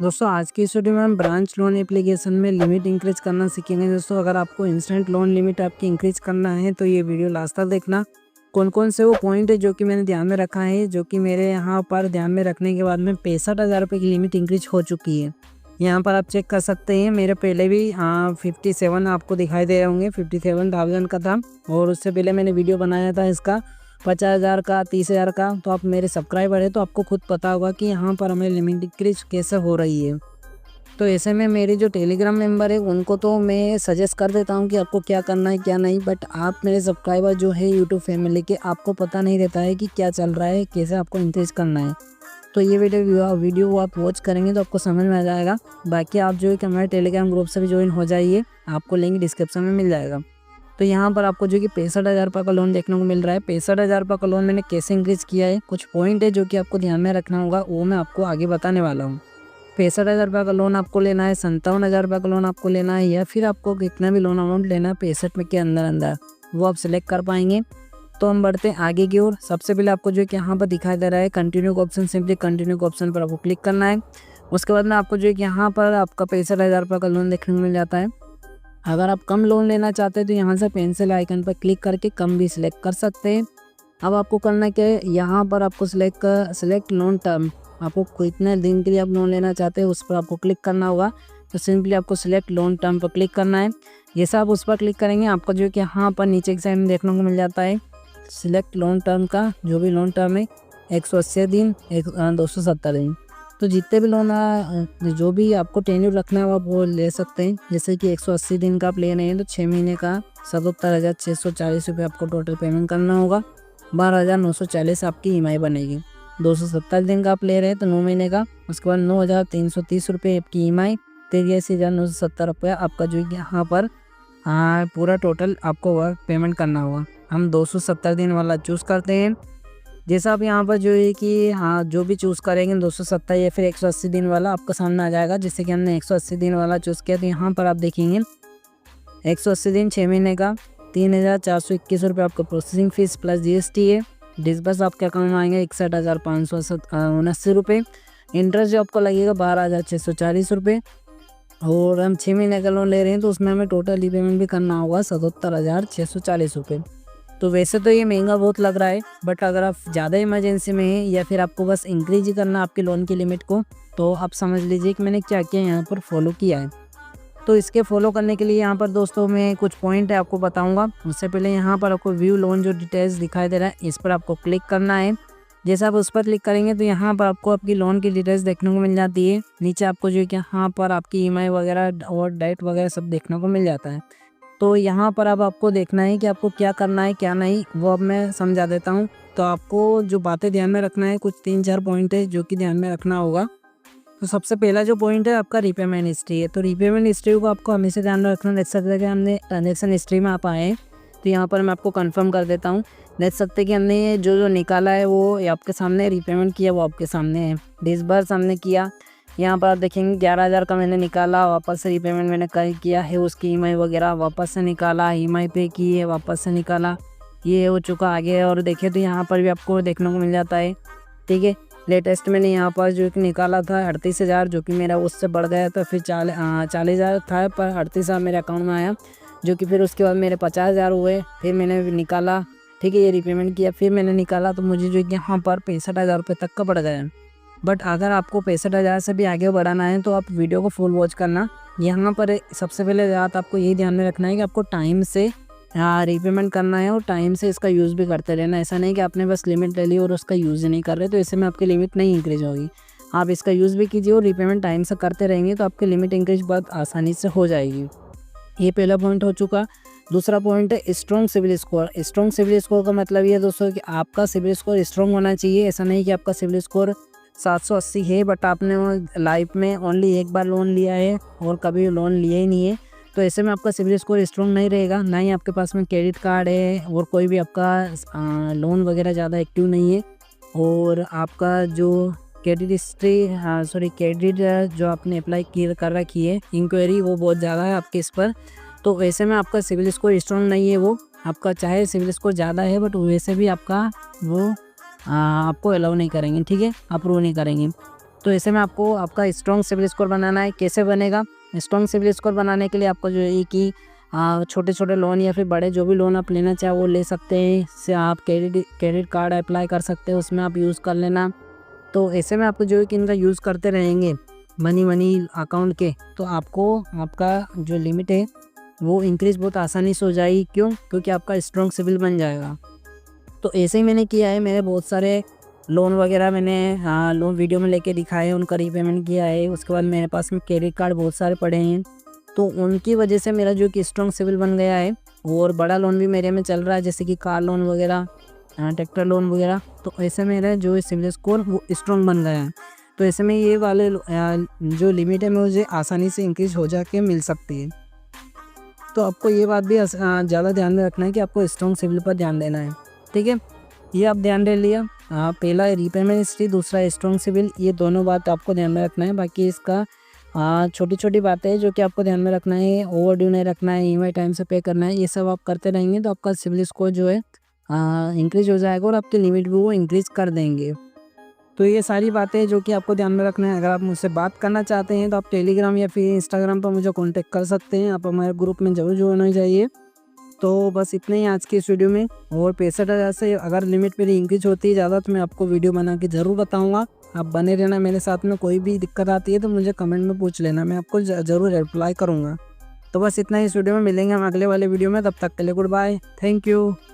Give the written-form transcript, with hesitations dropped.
दोस्तों आज की इस वीडियो में हम ब्रांच लोन एप्लीकेशन में लिमिट इंक्रीज करना सीखेंगे। दोस्तों अगर आपको इंस्टेंट लोन लिमिट आपकी इंक्रीज करना है तो ये वीडियो लास्ट तक देखना। कौन कौन से वो पॉइंट है जो कि मैंने ध्यान में रखा है, जो कि मेरे यहाँ पर ध्यान में रखने के बाद में 65,000 रुपये की लिमिट इंक्रीज हो चुकी है। यहाँ पर आप चेक कर सकते हैं, मेरे पहले भी 57 आपको दिखाई दे रहे होंगे, 57,000 का था। और उससे पहले मैंने वीडियो बनाया था इसका 50,000 का, 30,000 का। तो आप मेरे सब्सक्राइबर है तो आपको खुद पता होगा कि यहाँ पर हमें लिमिट इंक्रीज कैसे हो रही है। तो ऐसे में मेरे जो टेलीग्राम मेंबर है उनको तो मैं सजेस्ट कर देता हूँ कि आपको क्या करना है क्या नहीं, बट आप मेरे सब्सक्राइबर जो है यूट्यूब फैमिली के, आपको पता नहीं रहता है कि क्या चल रहा है, कैसे आपको इंक्रीज करना है। तो ये वीडियो आप वॉच करेंगे तो आपको समझ में आ जाएगा। बाकी आप जो है कि हमारे टेलीग्राम ग्रुप से भी ज्वाइन हो जाइए, आपको लिंक डिस्क्रिप्शन में मिल जाएगा। तो यहाँ पर आपको जो कि 65,000 रुपये का लोन देखने को मिल रहा है। 65,000 रुपये का लोन मैंने कैसे इंक्रीज़ किया है, कुछ पॉइंट है जो कि आपको ध्यान में रखना होगा, वो मैं आपको आगे बताने वाला हूँ। 65,000 रुपये का लोन आपको लेना है, 57,000 रुपये का लोन आपको लेना है, या फिर आपको कितना भी लोन अमाउंट लेना है 65 में के अंदर वो आप सिलेक्ट कर पाएंगे। तो हम बढ़ते हैं आगे की ओर। सबसे पहले आपको जो है कि यहाँ पर दिखाई दे रहा है कंटिन्यू का ऑप्शन, सिंपली कंटिन्यू का ऑप्शन पर आपको क्लिक करना है। उसके बाद में आपको जो है कि यहाँ पर आपका 65,000 रुपये का लोन देखने को मिल जाता है। अगर आप कम लोन लेना चाहते हैं तो यहाँ से पेंसिल आइकन पर क्लिक करके कम भी सिलेक्ट कर सकते हैं। अब आपको करना क्या है, यहाँ पर आपको सिलेक्ट लोन टर्म, आपको कितने दिन के लिए आप लोन लेना चाहते हैं उस पर आपको क्लिक करना होगा। तो सिंपली आपको सिलेक्ट लोन टर्म पर क्लिक करना है। जैसे आप उस पर क्लिक करेंगे आपको जो है कि यहाँ पर नीचे की साइड में देखने को मिल जाता है सिलेक्ट लोन टर्म का जो भी लोन टर्म है 180 दिन, 270 दिन। तो जितने भी लोन जो भी आपको टेन्यूर रखना है आप वो ले सकते हैं। जैसे कि 180 दिन का आप ले रहे हैं तो 6 महीने का 77,640 रुपये आपको टोटल पेमेंट करना होगा। 12,940 आपकी EMI बनेगी। 270 दिन का आप ले रहे हैं तो 9 महीने का, उसके बाद 9,330 रुपये आपकी EMI, 83,970 रुपये आपका जो यहाँ पर पूरा टोटल आपको वर्क पेमेंट करना होगा। हम 270 दिन वाला चूज़ करते हैं। जैसा आप यहाँ पर जो है कि जो भी चूज़ करेंगे 270 या फिर 180 दिन वाला आपका सामने आ जाएगा। जैसे कि हमने 180 दिन वाला चूज़ किया तो यहाँ पर आप देखेंगे 180 दिन 6 महीने का 3,421 रुपये आपका प्रोसेसिंग फ़ीस प्लस GST है। डिसबर्स आपके अकाउंट में आएंगे 61,579 रुपये। इंटरेस्ट जो आपको लगेगा 12,640 रुपये। और हम 6 महीने का लोन ले रहे हैं तो उसमें हमें टोटल रीपेमेंट भी करना होगा 77,640 रुपये। तो वैसे तो ये महंगा बहुत लग रहा है, बट अगर आप ज़्यादा इमरजेंसी में हैं या फिर आपको बस इंक्रीज ही करना आपके लोन की लिमिट को, तो आप समझ लीजिए कि मैंने क्या किया यहाँ पर फॉलो किया है। तो इसके फॉलो करने के लिए यहाँ पर दोस्तों मैं कुछ पॉइंट है आपको बताऊँगा। उससे पहले यहाँ पर आपको व्यू लोन जो डिटेल्स दिखाई दे रहा है इस पर आपको क्लिक करना है। जैसे आप उस पर क्लिक करेंगे तो यहाँ पर आपको आपकी लोन की डिटेल्स देखने को मिल जाती है। नीचे आपको जो है कि यहाँ पर आपकी EMI वगैरह और डेट वगैरह सब देखने को मिल जाता है। तो यहाँ पर अब आपको देखना है कि आपको क्या करना है क्या नहीं, वो अब मैं समझा देता हूँ। तो आपको जो बातें ध्यान में रखना है, कुछ 3-4 पॉइंट है जो कि ध्यान में रखना होगा। तो सबसे पहला जो पॉइंट है आपका रीपेमेंट हिस्ट्री है। तो रीपेमेंट हिस्ट्री को आपको हमेशा ध्यान में रखना। देख सकते हैं कि हमने ट्रांजेक्शन हिस्ट्री में आप आए हैं तो यहाँ पर मैं आपको कंफर्म कर देता हूँ। देख सकते हैं कि हमने जो निकाला है वो आपके सामने, रीपेमेंट किया वो आपके सामने है। डिसबर्स हमने किया, यहाँ पर आप देखेंगे 11,000 का मैंने निकाला, वापस से रीपेमेंट मैंने किया है, उसकी EMI वगैरह वापस से निकाला, EMI पे की है, वापस से निकाला, ये हो चुका आगे है। और देखिए तो यहाँ पर भी आपको देखने को मिल जाता है। ठीक है, लेटेस्ट मैंने यहाँ पर जो कि निकाला था 38,000, जो कि मेरा उससे बढ़ गया था, फिर 40,000 था पर 38,000 मेरे अकाउंट में आया, जो कि फिर उसके बाद मेरे 50,000 हुए। फिर मैंने निकाला, ठीक है, ये रीपेमेंट किया, फिर मैंने निकाला तो मुझे जो कि यहाँ पर 65,000 रुपये तक का बढ़ गया। बट अगर आपको 65,000 से भी आगे बढ़ाना है तो आप वीडियो को फुल वॉच करना। यहाँ पर सबसे पहले बात आपको यही ध्यान में रखना है कि आपको टाइम से रीपेमेंट करना है और टाइम से इसका यूज़ भी करते रहना। ऐसा नहीं कि आपने बस लिमिट ले ली और उसका यूज़ ही नहीं कर रहे, तो ऐसे में आपकी लिमिट नहीं इंक्रीज होगी। आप इसका यूज़ भी कीजिए और रीपेमेंट टाइम से करते रहेंगे तो आपकी लिमिट इंक्रीज बहुत आसानी से हो जाएगी। ये पहला पॉइंट हो चुका। दूसरा पॉइंट है strong CIBIL score. Strong CIBIL score का मतलब ये दोस्तों कि आपका सिविल स्कोर स्ट्रॉन्ग होना चाहिए। ऐसा नहीं कि आपका सिविल स्कोर 780 है बट आपने लाइफ में ओनली एक बार लोन लिया है और कभी लोन लिया ही नहीं है, तो ऐसे में आपका सिविल स्कोर स्ट्रॉन्ग नहीं रहेगा। ना ही आपके पास में क्रेडिट कार्ड है और कोई भी आपका लोन वगैरह ज़्यादा एक्टिव नहीं है, और आपका जो क्रेडिट हिस्ट्री क्रेडिट जो आपने अप्लाई कर रखी है इंक्वायरी वो बहुत ज़्यादा है आपके इस पर, तो वैसे में आपका सिविल स्कोर स्ट्रॉन्ग नहीं है। वो आपका चाहे सिविल स्कोर ज़्यादा है बट वैसे भी आपका वो आपको अलाउ नहीं करेंगे, ठीक है, अप्रूव नहीं करेंगे। तो ऐसे में आपको आपका स्ट्रॉन्ग सिबिल स्कोर बनाना है। कैसे बनेगा? स्ट्रॉन्ग सिबिल स्कोर बनाने के लिए आपको जो है कि छोटे-छोटे लोन या फिर बड़े जो भी लोन आप लेना चाहे वो ले सकते हैं। इससे आप क्रेडिट कार्ड अप्लाई कर सकते हैं, उसमें आप यूज़ कर लेना। तो ऐसे में आपको जो है कि इनका यूज़ करते रहेंगे मनी अकाउंट के, तो आपको आपका जो लिमिट है वो इंक्रीज़ बहुत आसानी से हो जाएगी। क्यों? क्योंकि आपका स्ट्रॉन्ग सिबिल बन जाएगा। तो ऐसे ही मैंने किया है। मेरे बहुत सारे लोन वगैरह मैंने लोन वीडियो में लेके दिखाए हैं, उनका रीपेमेंट किया है। उसके बाद मेरे पास में क्रेडिट कार्ड बहुत सारे पड़े हैं, तो उनकी वजह से मेरा जो कि स्ट्रॉन्ग सिबिल बन गया है। और बड़ा लोन भी मेरे में चल रहा है, जैसे कि कार लोन वगैरह, ट्रैक्टर लोन वगैरह। तो ऐसे मेरा जो सिबिल स्कोर वो स्ट्रॉन्ग बन गया है। तो ऐसे में ये वाले जो लिमिट है मुझे आसानी से इंक्रीज़ हो जाके मिल सकती है। तो आपको ये बात भी ज़्यादा ध्यान में रखना है कि आपको स्ट्रॉन्ग सिबिल पर ध्यान देना है। ठीक है, ये आप ध्यान दे लिया। पहला रीपेमेंट हिस्ट्री, दूसरा स्ट्रॉन्ग सिबिल, ये दोनों बात आपको ध्यान में रखना है। बाकी इसका छोटी-छोटी बातें हैं जो कि आपको ध्यान में रखना है। ओवरड्यू नहीं रखना है, ईएमआई टाइम से पे करना है। ये सब आप करते रहेंगे तो आपका सिबिल स्कोर जो है इंक्रीज़ हो जाएगा और आपकी लिमिट भी वो इंक्रीज़ कर देंगे। तो ये सारी बातें जो कि आपको ध्यान में रखना है। अगर आप मुझसे बात करना चाहते हैं तो आप टेलीग्राम या फिर इंस्टाग्राम पर मुझे कॉन्टैक्ट कर सकते हैं। आप हमारे ग्रुप में ज़रूर ज्वाइन हो जाइए। तो बस इतना ही आज की इस वीडियो में। और 65,000 से अगर लिमिट मेरी इंक्रीज होती है ज़्यादा तो मैं आपको वीडियो बना के ज़रूर बताऊंगा। आप बने रहना मेरे साथ में। कोई भी दिक्कत आती है तो मुझे कमेंट में पूछ लेना, मैं आपको ज़रूर रिप्लाई करूँगा। तो बस इतना ही इस वीडियो में। मिलेंगे हम अगले वाले वीडियो में, तब तक के लिए गुड बाय, थैंक यू।